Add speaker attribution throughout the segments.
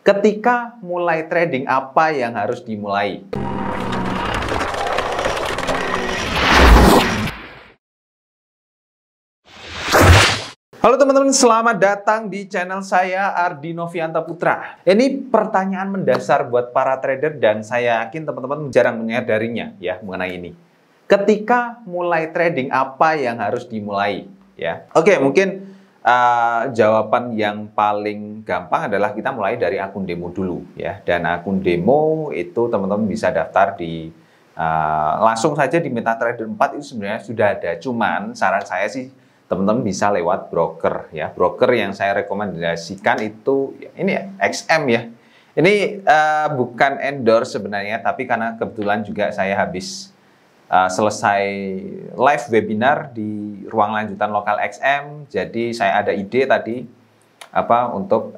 Speaker 1: Ketika mulai trading, apa yang harus dimulai? Halo teman-teman, selamat datang di channel saya Ardi Novianta Putra. Ini pertanyaan mendasar buat para trader dan saya yakin teman-teman jarang menyadarinya ya mengenai ini. Ketika mulai trading, apa yang harus dimulai? Ya, oke, mungkin jawaban yang paling gampang adalah kita mulai dari akun demo dulu ya. Dan akun demo itu teman-teman bisa daftar di langsung saja di MetaTrader 4 itu sebenarnya sudah ada. Cuman saran saya sih teman-teman bisa lewat broker ya. Broker yang saya rekomendasikan itu ini ya, XM ya. Ini bukan endorse sebenarnya, tapi karena kebetulan juga saya habis selesai live webinar di ruang lanjutan lokal XM, jadi saya ada ide tadi untuk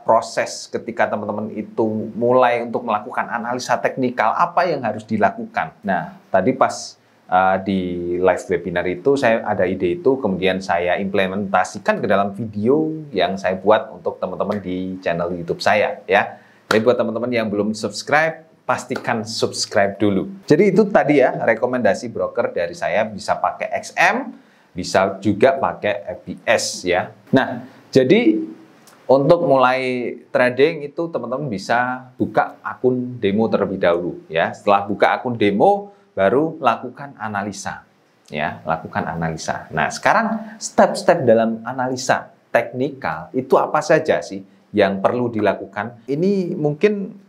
Speaker 1: proses ketika teman-teman itu mulai untuk melakukan analisa teknikal, apa yang harus dilakukan. Nah, tadi pas di live webinar itu saya ada ide itu, kemudian saya implementasikan ke dalam video yang saya buat untuk teman-teman di channel YouTube saya ya. Jadi buat teman-teman yang belum subscribe, pastikan subscribe dulu. Jadi itu tadi ya rekomendasi broker dari saya, bisa pakai XM, bisa juga pakai FBS ya. Nah, jadi untuk mulai trading itu teman-teman bisa buka akun demo terlebih dahulu ya. Setelah buka akun demo baru lakukan analisa ya, lakukan analisa. Nah, sekarang step-step dalam analisa teknikal itu apa saja sih yang perlu dilakukan? Ini mungkin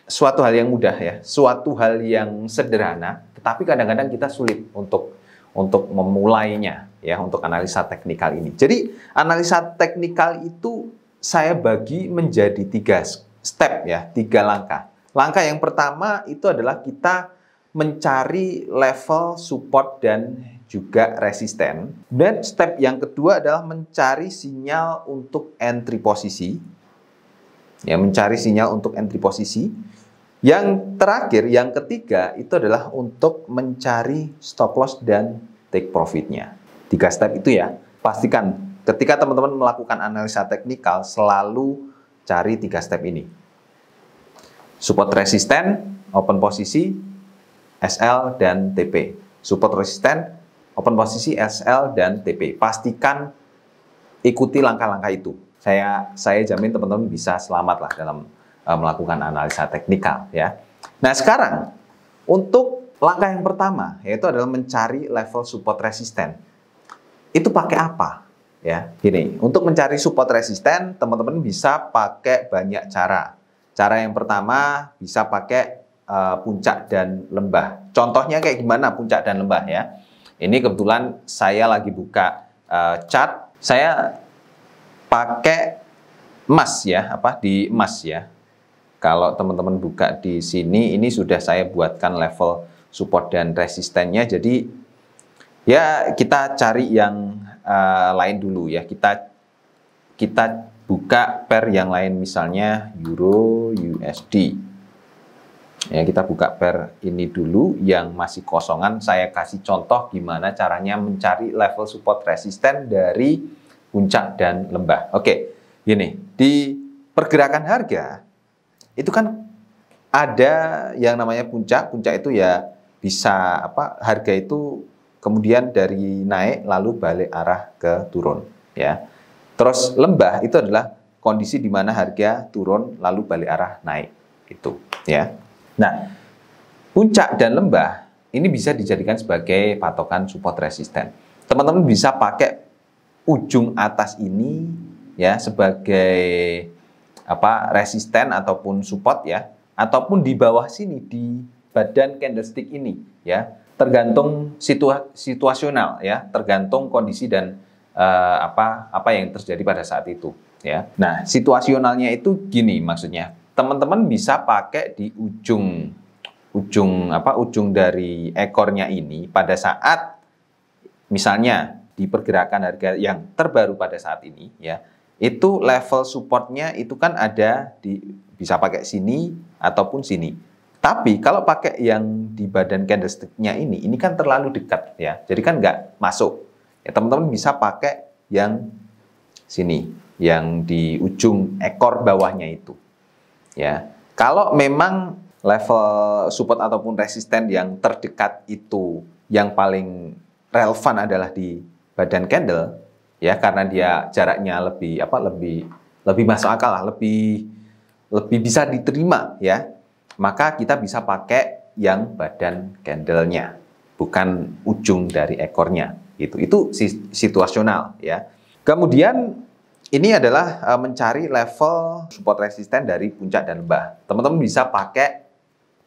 Speaker 1: suatu hal yang mudah ya, suatu hal yang sederhana, tetapi kadang-kadang kita sulit untuk memulainya ya, untuk analisa teknikal ini. Jadi analisa teknikal itu saya bagi menjadi 3 step ya, 3 langkah. Langkah yang pertama itu adalah kita mencari level support dan juga resisten. Dan step yang kedua adalah mencari sinyal untuk entry posisi. Ya, mencari sinyal untuk entry posisi. Yang terakhir, yang ketiga, itu adalah untuk mencari stop loss dan take profitnya. 3 step itu ya. Pastikan ketika teman-teman melakukan analisa teknikal, selalu cari 3 step ini. Support resisten, open posisi, SL dan TP. Support resisten, open posisi, SL dan TP. Pastikan ikuti langkah-langkah itu. Saya jamin teman-teman bisa selamat lah dalam melakukan analisa teknikal ya. Nah, sekarang untuk langkah yang pertama yaitu adalah mencari level support resisten. Itu pakai apa? Ya, gini, untuk mencari support resisten teman-teman bisa pakai banyak cara. Cara yang pertama bisa pakai puncak dan lembah. Contohnya kayak gimana puncak dan lembah ya? Ini kebetulan saya lagi buka chart, saya pakai emas ya, di emas ya. Kalau teman-teman buka di sini, ini sudah saya buatkan level support dan resistennya. Jadi ya kita cari yang lain dulu ya. Kita buka pair yang lain, misalnya Euro USD. Ya, kita buka pair ini dulu yang masih kosongan. Saya kasih contoh gimana caranya mencari level support resisten dari puncak dan lembah. Oke, gini, di pergerakan harga itu kan ada yang namanya puncak. Puncak itu ya bisa harga itu kemudian dari naik lalu balik arah ke turun ya. Terus lembah itu adalah kondisi di mana harga turun lalu balik arah naik itu ya. Nah, puncak dan lembah ini bisa dijadikan sebagai patokan support resisten. Teman-teman bisa pakai ujung atas ini ya sebagai resisten ataupun support ya, ataupun di bawah sini di badan candlestick ini ya, tergantung situasional ya, tergantung kondisi dan apa yang terjadi pada saat itu ya. Nah, situasionalnya itu gini maksudnya. Teman-teman bisa pakai di ujung dari ekornya ini pada saat misalnya di pergerakan harga yang terbaru pada saat ini ya, itu level supportnya itu kan ada bisa pakai sini ataupun sini. Tapi kalau pakai yang di badan candlestick-nya ini kan terlalu dekat ya, jadi kan nggak masuk. Ya, teman-teman bisa pakai yang sini, yang di ujung ekor bawahnya itu. ya. Kalau memang level support ataupun resisten yang terdekat itu yang paling relevan adalah di badan candle, ya, karena dia jaraknya lebih masuk akal lah, lebih bisa diterima, ya, maka kita bisa pakai yang badan candlenya, bukan ujung dari ekornya. Itu situasional, ya. Kemudian ini adalah mencari level support resisten dari puncak dan lembah. Teman-teman bisa pakai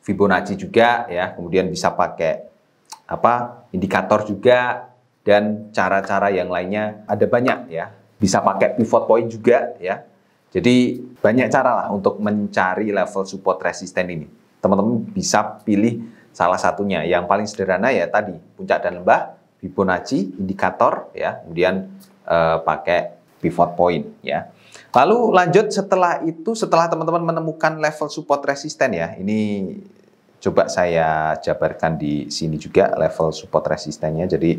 Speaker 1: Fibonacci juga, ya, kemudian bisa pakai indikator juga, dan cara-cara yang lainnya ada banyak, ya. Bisa pakai pivot point juga, ya. Jadi banyak cara lah untuk mencari level support resisten ini. Teman-teman bisa pilih salah satunya. Yang paling sederhana ya tadi puncak dan lembah, Fibonacci, indikator, ya, kemudian pakai pivot point, ya. Lalu lanjut setelah teman-teman menemukan level support resisten, ya, ini coba saya jabarkan di sini juga level support resistennya, jadi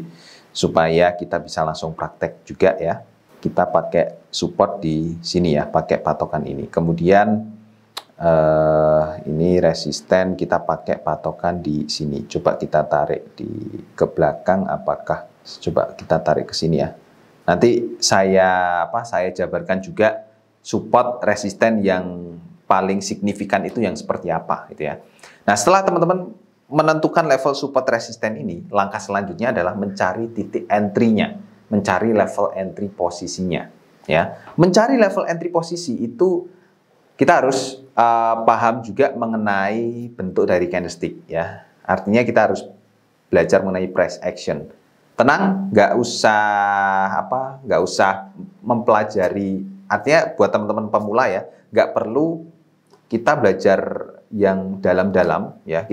Speaker 1: supaya kita bisa langsung praktek juga, ya. Kita pakai support di sini, ya, pakai patokan ini. Kemudian ini resisten, kita pakai patokan di sini. Coba kita tarik ke belakang, apakah coba kita tarik ke sini, ya. Nanti saya jabarkan juga support resisten yang paling signifikan itu yang seperti apa, gitu, ya. Nah, setelah teman-teman menentukan level support resisten ini, langkah selanjutnya adalah mencari titik entry-nya, mencari level entry posisinya, ya. Mencari level entry posisi itu kita harus paham juga mengenai bentuk dari candlestick, ya. Artinya kita harus belajar mengenai price action. Tenang, nggak usah mempelajari. Artinya buat teman-teman pemula, ya, nggak perlu kita belajar yang dalam-dalam, ya.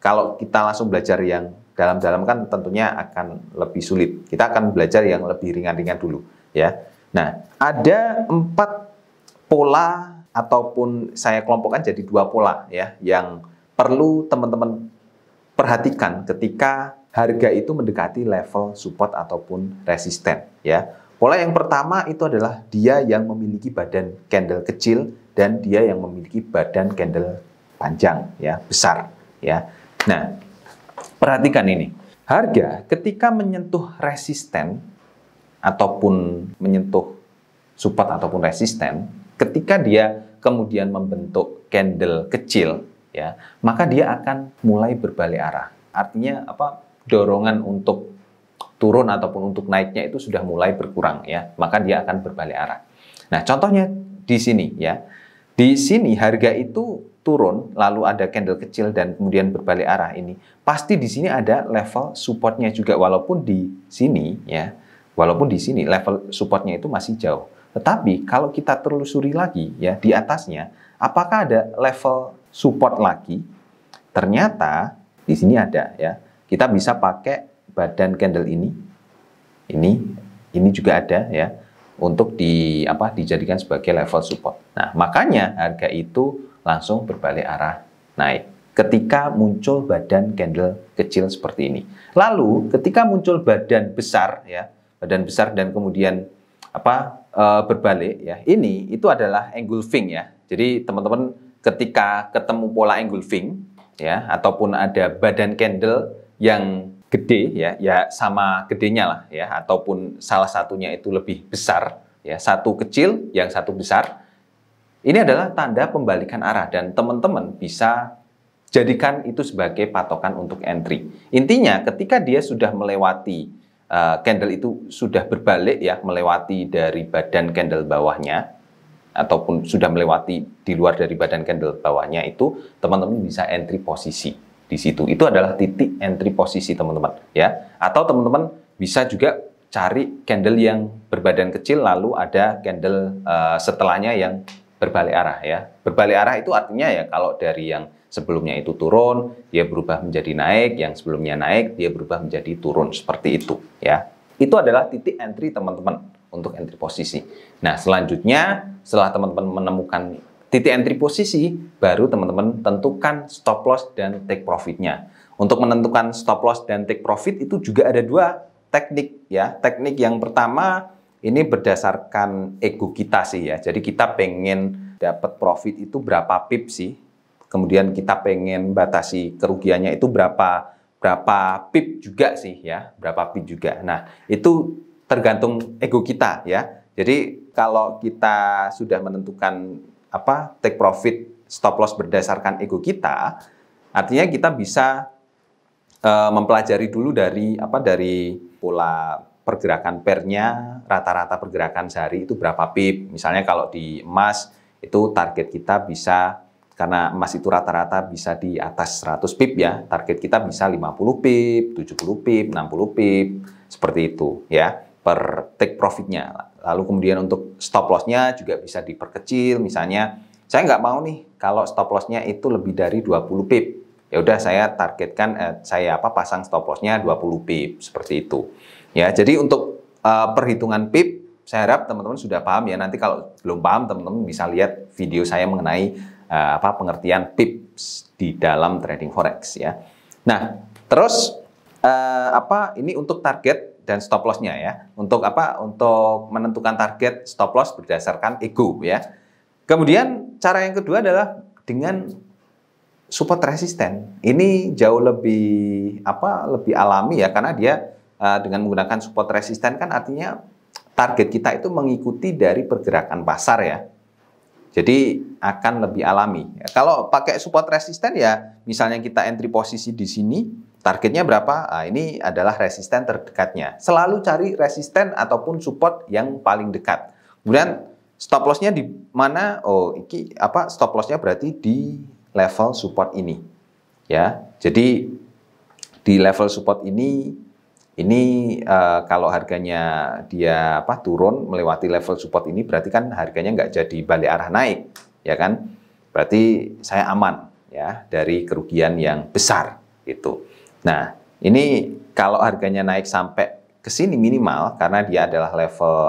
Speaker 1: Kalau kita langsung belajar yang dalam-dalam kan tentunya akan lebih sulit. Kita akan belajar yang lebih ringan-ringan dulu, ya. Nah, ada 4 pola ataupun saya kelompokkan jadi 2 pola, ya, yang perlu teman-teman perhatikan ketika harga itu mendekati level support ataupun resisten, ya. Pola yang pertama itu adalah dia yang memiliki badan candle kecil dan dia yang memiliki badan candle panjang, ya, besar, ya. Nah, perhatikan ini. Harga ketika menyentuh resisten ataupun menyentuh support ataupun resisten, ketika dia kemudian membentuk candle kecil, ya, maka dia akan mulai berbalik arah. Artinya dorongan untuk turun ataupun untuk naiknya itu sudah mulai berkurang, ya. Maka dia akan berbalik arah. Nah, contohnya di sini, ya. Di sini harga itu turun, lalu ada candle kecil dan kemudian berbalik arah ini. Pasti di sini ada level supportnya juga, walaupun di sini, ya, level supportnya itu masih jauh. Tetapi kalau kita telusuri lagi, ya, di atasnya, apakah ada level support lagi? Ternyata di sini ada, ya. Kita bisa pakai badan candle ini juga ada, ya, untuk dijadikan sebagai level support. Nah, makanya harga itu langsung berbalik arah naik ketika muncul badan candle kecil seperti ini. Lalu ketika muncul badan besar, ya, dan kemudian berbalik, ya, itu adalah engulfing, ya. Jadi teman-teman ketika ketemu pola engulfing, ya, ataupun ada badan candle yang gede, ya sama gedenya lah, ya, ataupun salah satunya itu lebih besar, ya, satu kecil yang satu besar, ini adalah tanda pembalikan arah dan teman-teman bisa jadikan itu sebagai patokan untuk entry. Intinya ketika dia sudah melewati candle itu sudah berbalik, ya, melewati dari badan candle bawahnya ataupun sudah melewati di luar dari badan candle bawahnya, itu teman-teman bisa entry posisi di situ. Itu adalah titik entry posisi teman-teman, ya. Atau teman-teman bisa juga cari candle yang berbadan kecil lalu ada candle setelahnya yang berbalik arah, ya. Berbalik arah itu artinya, ya, kalau dari yang sebelumnya itu turun, dia berubah menjadi naik, yang sebelumnya naik, dia berubah menjadi turun, seperti itu, ya. Itu adalah titik entry teman-teman untuk entry posisi. Nah, selanjutnya setelah teman-teman menemukan titik entry posisi, baru teman-teman tentukan stop loss dan take profitnya. Untuk menentukan stop loss dan take profit itu juga ada 2 teknik, ya. Teknik yang pertama ini berdasarkan ego kita sih, ya. Jadi kita pengen dapat profit itu berapa pip sih? Kemudian kita pengen batasi kerugiannya itu berapa pip juga sih ya, berapa pip juga. Nah, itu tergantung ego kita ya. Jadi kalau kita sudah menentukan take profit, stop loss berdasarkan ego kita, artinya kita bisa mempelajari dulu dari pola pergerakan pairnya, rata-rata pergerakan sehari itu berapa pip. Misalnya kalau di emas itu target kita bisa, karena emas itu rata-rata bisa di atas 100 pip ya, target kita bisa 50 pip, 70 pip, 60 pip, seperti itu ya per take profitnya. Lalu kemudian untuk stop loss-nya juga bisa diperkecil, misalnya saya nggak mau nih kalau stop loss-nya itu lebih dari 20 pip. Ya udah saya targetkan pasang stop loss-nya 20 pip seperti itu. Ya, jadi untuk perhitungan pip, saya harap teman-teman sudah paham ya. Nanti kalau belum paham, teman-teman bisa lihat video saya mengenai pengertian pips di dalam trading forex ya. Nah, terus ini untuk target dan stop loss-nya ya. Untuk Untuk menentukan target stop loss berdasarkan ego ya. Kemudian cara yang kedua adalah dengan support resisten. Ini jauh lebih lebih alami ya, karena dia dengan menggunakan support resisten kan artinya target kita itu mengikuti dari pergerakan pasar ya. Jadi akan lebih alami. Kalau pakai support resisten ya, misalnya kita entry posisi di sini, targetnya berapa? Nah, ini adalah resisten terdekatnya. Selalu cari resisten ataupun support yang paling dekat. Kemudian stop loss-nya di mana? Oh, ini stop loss-nya berarti di level support ini. Ya. Jadi di level support ini kalau harganya dia turun melewati level support ini, berarti kan harganya nggak jadi balik arah naik, ya kan? Berarti saya aman ya dari kerugian yang besar itu. Nah, ini kalau harganya naik sampai ke sini minimal karena dia adalah level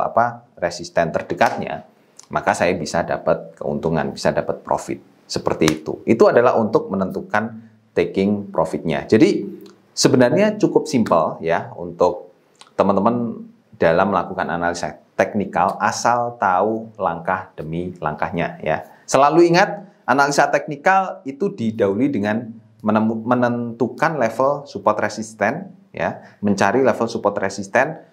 Speaker 1: resisten terdekatnya, maka saya bisa dapat keuntungan, bisa dapat profit seperti itu. Itu adalah untuk menentukan taking profitnya. Jadi sebenarnya cukup simpel ya untuk teman-teman dalam melakukan analisa teknikal, asal tahu langkah demi langkahnya ya. Selalu ingat, analisa teknikal itu didahului dengan menentukan level support resisten ya, mencari level support resisten.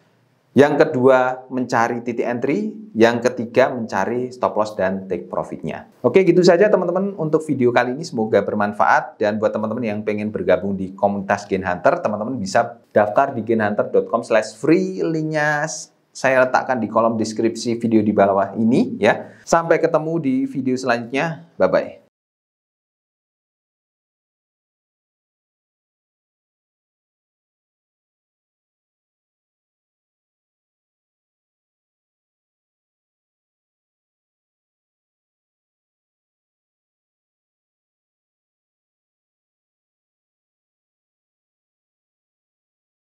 Speaker 1: Yang kedua, mencari titik entry. Yang ketiga, mencari stop loss dan take profitnya. Oke, gitu saja teman-teman untuk video kali ini. Semoga bermanfaat. Dan buat teman-teman yang pengen bergabung di komunitas Gain Hunter, teman-teman bisa daftar di gainhunter.com/free. Linknya saya letakkan di kolom deskripsi video di bawah ini ya. Sampai ketemu di video selanjutnya. Bye-bye.